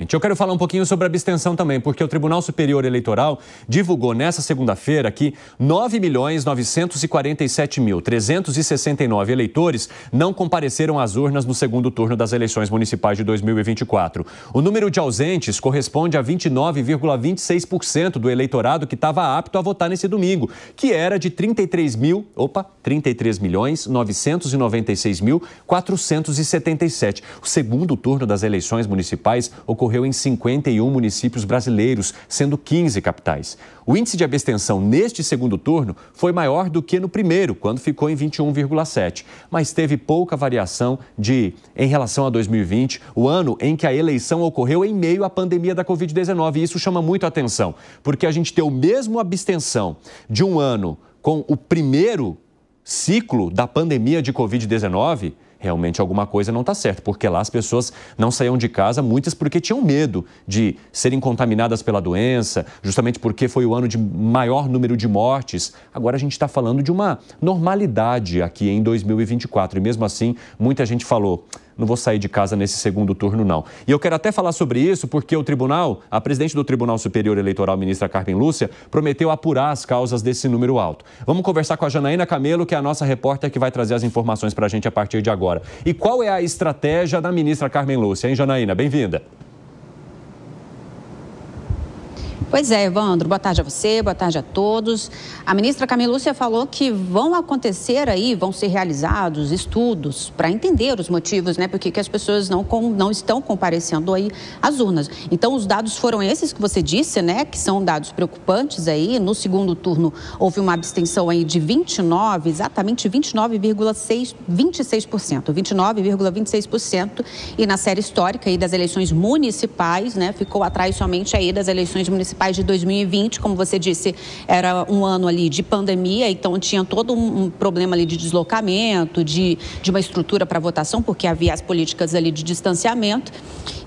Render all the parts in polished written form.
gente. Eu quero falar um pouquinho sobre a abstenção também, porque o Tribunal Superior Eleitoral divulgou nessa segunda-feira que 9.947.369 eleitores não compareceram às urnas no segundo turno das eleições municipais de 2024. O número de ausentes corresponde a 29,26% do eleitorado que estava apto a votar nesse domingo, que era de 33.996.477. O segundo turno das eleições municipais ocorreu em 51 municípios brasileiros, sendo 15 capitais. O índice de abstenção neste segundo turno foi maior do que no primeiro, quando ficou em 21,7%. Mas teve pouca variação em relação a 2020, o ano em que a eleição ocorreu em meio à pandemia da Covid-19. E isso chama muito a atenção, porque a gente tem o mesmo abstenção de um ano com o primeiro ciclo da pandemia de Covid-19, realmente alguma coisa não está certa, porque lá as pessoas não saíam de casa, muitas porque tinham medo de serem contaminadas pela doença, justamente porque foi o ano de maior número de mortes. Agora a gente está falando de uma normalidade aqui em 2024 e mesmo assim muita gente falou: não vou sair de casa nesse segundo turno, não. E eu quero até falar sobre isso porque a presidente do Tribunal Superior Eleitoral, ministra Carmen Lúcia, prometeu apurar as causas desse número alto. Vamos conversar com a Janaína Camelo, que é a nossa repórter que vai trazer as informações para a gente a partir de agora. E qual é a estratégia da ministra Carmen Lúcia, hein, Janaína? Bem-vinda. Pois é, Evandro, boa tarde a você, boa tarde a todos. A ministra Carmen Lúcia falou que vão ser realizados estudos para entender os motivos, né, porque que as pessoas não estão comparecendo aí às urnas. Então, os dados foram esses que você disse, né, que são dados preocupantes aí. No segundo turno, houve uma abstenção aí de 29,26%. E na série histórica aí das eleições municipais, né, ficou atrás somente aí das eleições municipais de 2020, como você disse, era um ano ali de pandemia, então tinha todo um problema ali de deslocamento, de uma estrutura para votação, porque havia as políticas ali de distanciamento.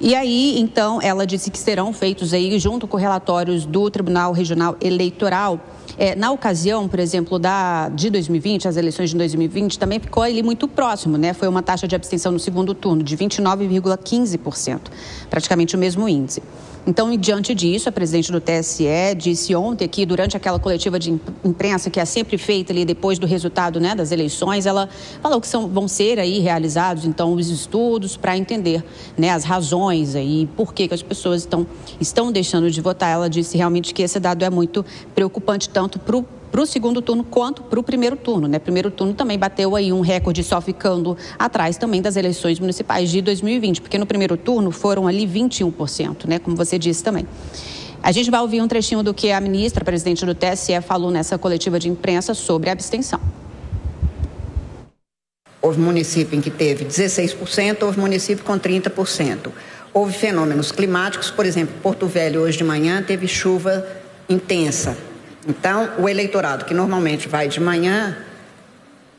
E aí, então, ela disse que serão feitos aí, junto com relatórios do Tribunal Regional Eleitoral. Na ocasião, por exemplo, de 2020, as eleições de 2020, também ficou ali muito próximo, né? Foi uma taxa de abstenção no segundo turno de 29,15%, praticamente o mesmo índice. Então, diante disso, a presidente do TSE disse ontem aqui, durante aquela coletiva de imprensa que é sempre feita ali depois do resultado, né, das eleições, ela falou que vão ser aí realizados, então, os estudos para entender, né, as razões aí, por que as pessoas estão deixando de votar. Ela disse realmente que esse dado é muito preocupante, tanto para o segundo turno quanto para o primeiro turno, né? Primeiro turno também bateu aí um recorde, só ficando atrás também das eleições municipais de 2020, porque no primeiro turno foram ali 21%, né? Como você disse também. A gente vai ouvir um trechinho do que a ministra, presidente do TSE, falou nessa coletiva de imprensa sobre a abstenção. Houve município em que teve 16%, houve município com 30%. Houve fenômenos climáticos, por exemplo, Porto Velho hoje de manhã teve chuva intensa. Então, o eleitorado que normalmente vai de manhã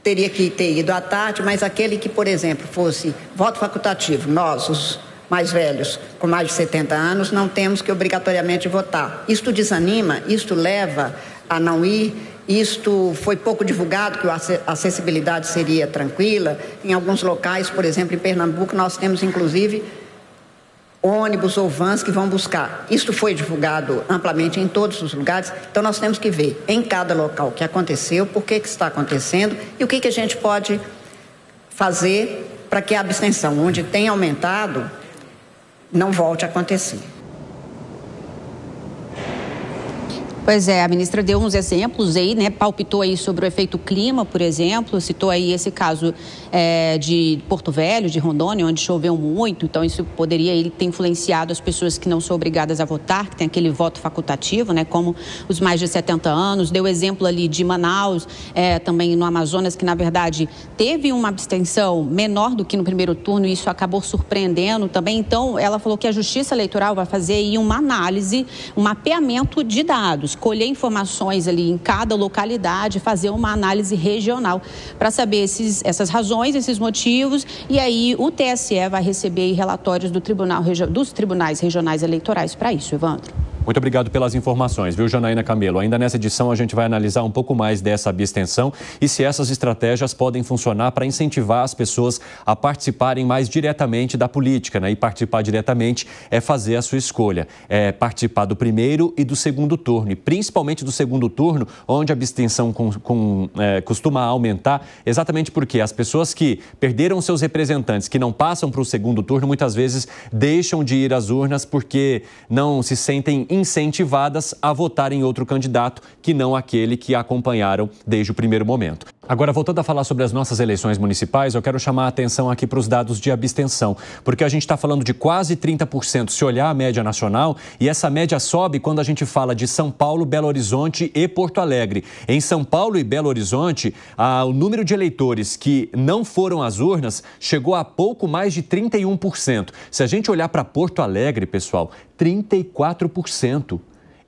teria que ter ido à tarde, mas aquele que, por exemplo, fosse voto facultativo, nós, os mais velhos, com mais de 70 anos, não temos que obrigatoriamente votar. Isto desanima, isto leva a não ir, isto foi pouco divulgado, que a acessibilidade seria tranquila. Em alguns locais, por exemplo, em Pernambuco, nós temos, inclusive, ônibus ou vans que vão buscar. Isso foi divulgado amplamente em todos os lugares, então nós temos que ver em cada local o que aconteceu, por que está acontecendo e o que a gente pode fazer para que a abstenção, onde tem aumentado, não volte a acontecer. Pois é, a ministra deu uns exemplos aí, né, palpitou aí sobre o efeito clima, por exemplo, citou aí esse caso de Porto Velho, de Rondônia, onde choveu muito, então isso poderia ter influenciado as pessoas que não são obrigadas a votar, que tem aquele voto facultativo, né, como os mais de 70 anos, deu exemplo ali de Manaus, também no Amazonas, que na verdade teve uma abstenção menor do que no primeiro turno e isso acabou surpreendendo também, então ela falou que a Justiça Eleitoral vai fazer aí uma análise, um mapeamento de dados, colher informações ali em cada localidade, fazer uma análise regional para saber essas razões, esses motivos, e aí o TSE vai receber relatórios dos tribunais regionais eleitorais para isso, Evandro. Muito obrigado pelas informações, viu, Janaína Camelo? Ainda nessa edição a gente vai analisar um pouco mais dessa abstenção e se essas estratégias podem funcionar para incentivar as pessoas a participarem mais diretamente da política, né? E participar diretamente é fazer a sua escolha, é participar do primeiro e do segundo turno, e principalmente do segundo turno, onde a abstenção costuma aumentar, exatamente porque as pessoas que perderam seus representantes, que não passam para o segundo turno, muitas vezes deixam de ir às urnas porque não se sentem incentivadas a votar em outro candidato que não aquele que acompanharam desde o primeiro momento. Agora, voltando a falar sobre as nossas eleições municipais, eu quero chamar a atenção aqui para os dados de abstenção, porque a gente está falando de quase 30% se olhar a média nacional, e essa média sobe quando a gente fala de São Paulo, Belo Horizonte e Porto Alegre. Em São Paulo e Belo Horizonte, o número de eleitores que não foram às urnas chegou a pouco mais de 31%. Se a gente olhar para Porto Alegre, pessoal, 34%.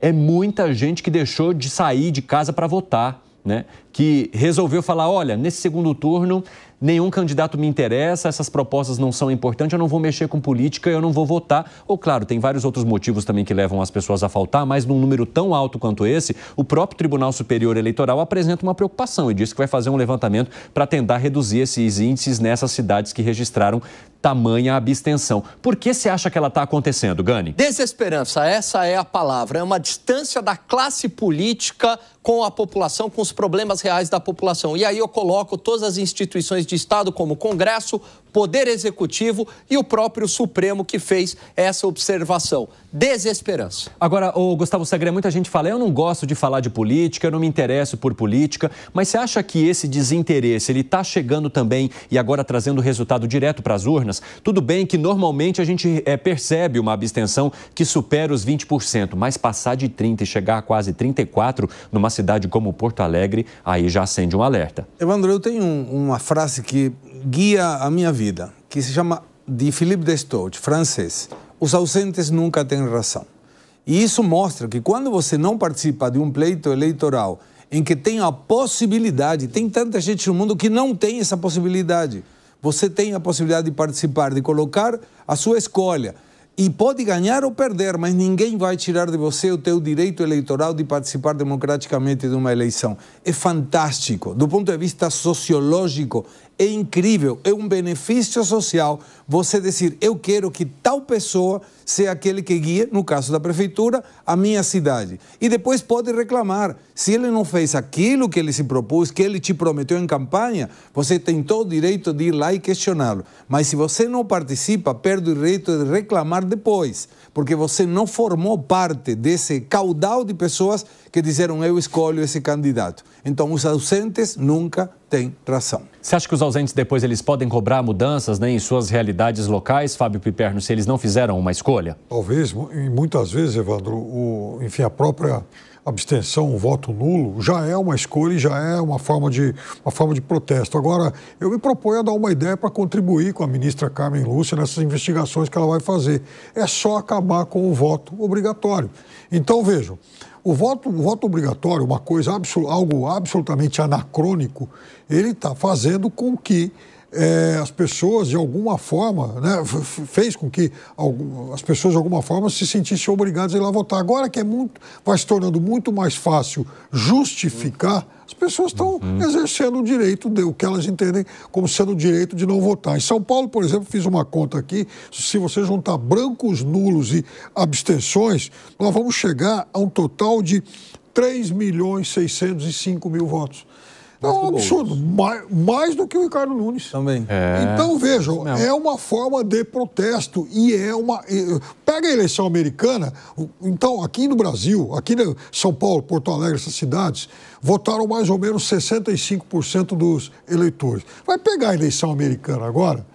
É muita gente que deixou de sair de casa para votar, né? Que resolveu falar, olha, nesse segundo turno nenhum candidato me interessa, essas propostas não são importantes, eu não vou mexer com política, eu não vou votar. Ou, claro, tem vários outros motivos também que levam as pessoas a faltar, mas num número tão alto quanto esse, o próprio Tribunal Superior Eleitoral apresenta uma preocupação e diz que vai fazer um levantamento para tentar reduzir esses índices nessas cidades que registraram tamanha abstenção. Por que você acha que ela está acontecendo, Gani? Desesperança, essa é a palavra. É uma distância da classe política com a população, com os problemas reais da população. E aí eu coloco todas as instituições de Estado, como o Congresso, Poder Executivo e o próprio Supremo, que fez essa observação. Desesperança. Agora, Gustavo Segre, muita gente fala, eu não gosto de falar de política, eu não me interesso por política, mas você acha que esse desinteresse, ele está chegando também e agora trazendo resultado direto para as urnas? Tudo bem que normalmente a gente percebe uma abstenção que supera os 20%, mas passar de 30% e chegar a quase 34% numa cidade como Porto Alegre, aí já acende um alerta. Evandro, eu tenho uma frase que guia a minha vida, que se chama de Philippe Destot, francês. Os ausentes nunca têm razão. E isso mostra que quando você não participa de um pleito eleitoral em que tem a possibilidade, tem tanta gente no mundo que não tem essa possibilidade, você tem a possibilidade de participar, de colocar a sua escolha. E pode ganhar ou perder, mas ninguém vai tirar de você o teu direito eleitoral de participar democraticamente de uma eleição. É fantástico. Do ponto de vista sociológico, é incrível. É um benefício social você dizer, eu quero que tal pessoa seja aquele que guie, no caso da prefeitura, a minha cidade. E depois pode reclamar. Se ele não fez aquilo que ele se propôs, que ele te prometeu em campanha, você tem todo o direito de ir lá e questioná-lo. Mas se você não participa, perde o direito de reclamar depois, porque você não formou parte desse caudal de pessoas que disseram, eu escolho esse candidato. Então, os ausentes nunca têm razão. Você acha que os ausentes depois eles podem cobrar mudanças, né, em suas realidades locais, Fábio Piperno, se eles não fizeram uma escolha? Talvez, e muitas vezes, Evandro, a própria abstenção, o voto nulo, já é uma escolha e já é uma forma de protesto. Agora, eu me proponho a dar uma ideia para contribuir com a ministra Carmen Lúcia nessas investigações que ela vai fazer. É só acabar com o voto obrigatório. Então, vejam, o voto obrigatório, algo absolutamente anacrônico, ele está fazendo com que as pessoas, de alguma forma, né, fez com que as pessoas, de alguma forma, se sentissem obrigadas a ir lá votar. Agora que vai se tornando muito mais fácil justificar, as pessoas estão exercendo o direito, o que elas entendem como sendo o direito de não votar. Em São Paulo, por exemplo, fiz uma conta aqui, se você juntar brancos, nulos e abstenções, nós vamos chegar a um total de 3.605.000 votos. É um absurdo, mais do que o Ricardo Nunes. Também. Então, vejam, é uma forma de protesto e pega a eleição americana, então, aqui no Brasil, aqui em São Paulo, Porto Alegre, essas cidades, votaram mais ou menos 65% dos eleitores. Vai pegar a eleição americana agora,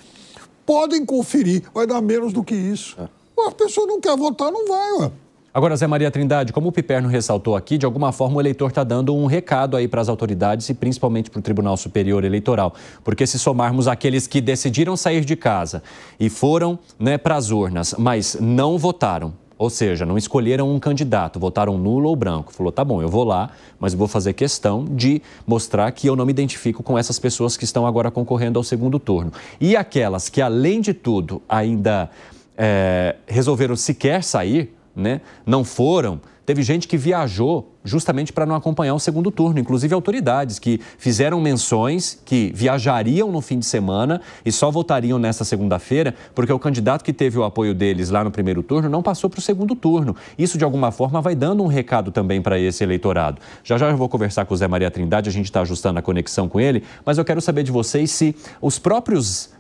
podem conferir, vai dar menos do que isso. A pessoa não quer votar, não vai, ué. Agora, Zé Maria Trindade, como o Piperno ressaltou aqui, de alguma forma o eleitor está dando um recado aí para as autoridades e principalmente para o Tribunal Superior Eleitoral. Porque se somarmos aqueles que decidiram sair de casa e foram, né, para as urnas, mas não votaram, ou seja, não escolheram um candidato, votaram nulo ou branco. Falou, tá bom, eu vou lá, mas vou fazer questão de mostrar que eu não me identifico com essas pessoas que estão agora concorrendo ao segundo turno. E aquelas que, além de tudo, ainda resolveram sequer sair, né, não foram. Teve gente que viajou justamente para não acompanhar o segundo turno, inclusive autoridades que fizeram menções que viajariam no fim de semana e só votariam nesta segunda-feira, porque o candidato que teve o apoio deles lá no primeiro turno não passou para o segundo turno. Isso, de alguma forma, vai dando um recado também para esse eleitorado. Já eu vou conversar com o Zé Maria Trindade, a gente está ajustando a conexão com ele, mas eu quero saber de vocês se os próprios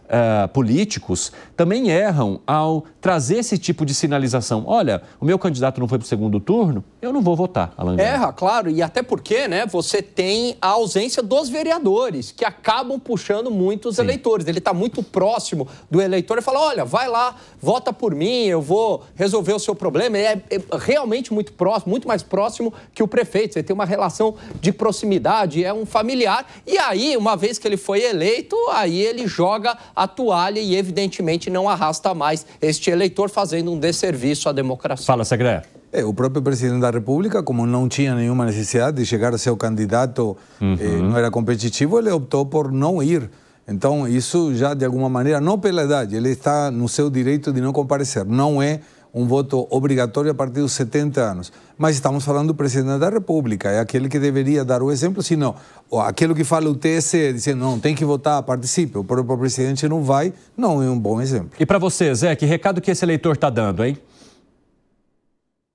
políticos também erram ao trazer esse tipo de sinalização. Olha, o meu candidato não foi para o segundo turno, eu não vou votar, Alan Gama. Erra, claro, e até porque, né, você tem a ausência dos vereadores, que acabam puxando muitos eleitores. Ele está muito próximo do eleitor e fala, olha, vai lá, vota por mim, eu vou resolver o seu problema. É realmente muito próximo, muito mais próximo que o prefeito. Você tem uma relação de proximidade, é um familiar. E aí, uma vez que ele foi eleito, aí ele joga a toalha e, evidentemente, não arrasta mais este eleitor, fazendo um desserviço à democracia. Fala, Segre. O próprio presidente da República, como não tinha nenhuma necessidade de chegar a ser o candidato, não era competitivo, ele optou por não ir. Então, isso já, de alguma maneira, não pela idade, ele está no seu direito de não comparecer. Não é um voto obrigatório a partir dos 70 anos. Mas estamos falando do presidente da República, é aquele que deveria dar o exemplo, senão aquilo que fala o TSE, dizendo não, tem que votar, participe, o próprio presidente não vai, não é um bom exemplo. E para você, Zé, que recado que esse eleitor está dando, hein?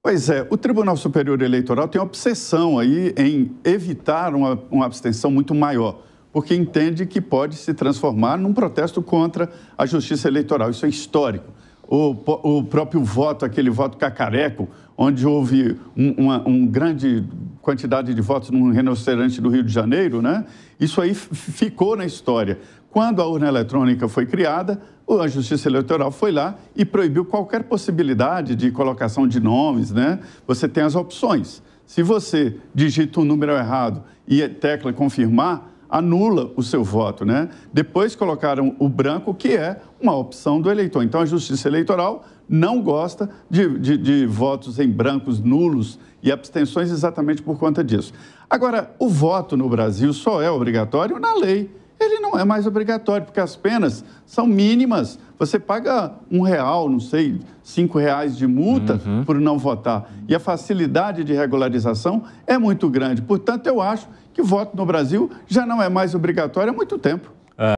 Pois é, o Tribunal Superior Eleitoral tem obsessão aí em evitar uma abstenção muito maior, porque entende que pode se transformar num protesto contra a justiça eleitoral. Isso é histórico. O próprio voto, aquele voto cacareco, onde houve uma grande quantidade de votos num rinoceronte do Rio de Janeiro, né? Isso aí ficou na história. Quando a urna eletrônica foi criada, a Justiça Eleitoral foi lá e proibiu qualquer possibilidade de colocação de nomes, né? Você tem as opções. Se você digita um número errado e tecla confirmar, anula o seu voto, né? Depois colocaram o branco, que é uma opção do eleitor. Então, a Justiça Eleitoral não gosta de votos em brancos nulos e abstenções exatamente por conta disso. Agora, o voto no Brasil só é obrigatório na lei. Ele não é mais obrigatório, porque as penas são mínimas. Você paga R$1, não sei, R$5 de multa por não votar. E a facilidade de regularização é muito grande. Portanto, eu acho que o voto no Brasil já não é mais obrigatório há muito tempo.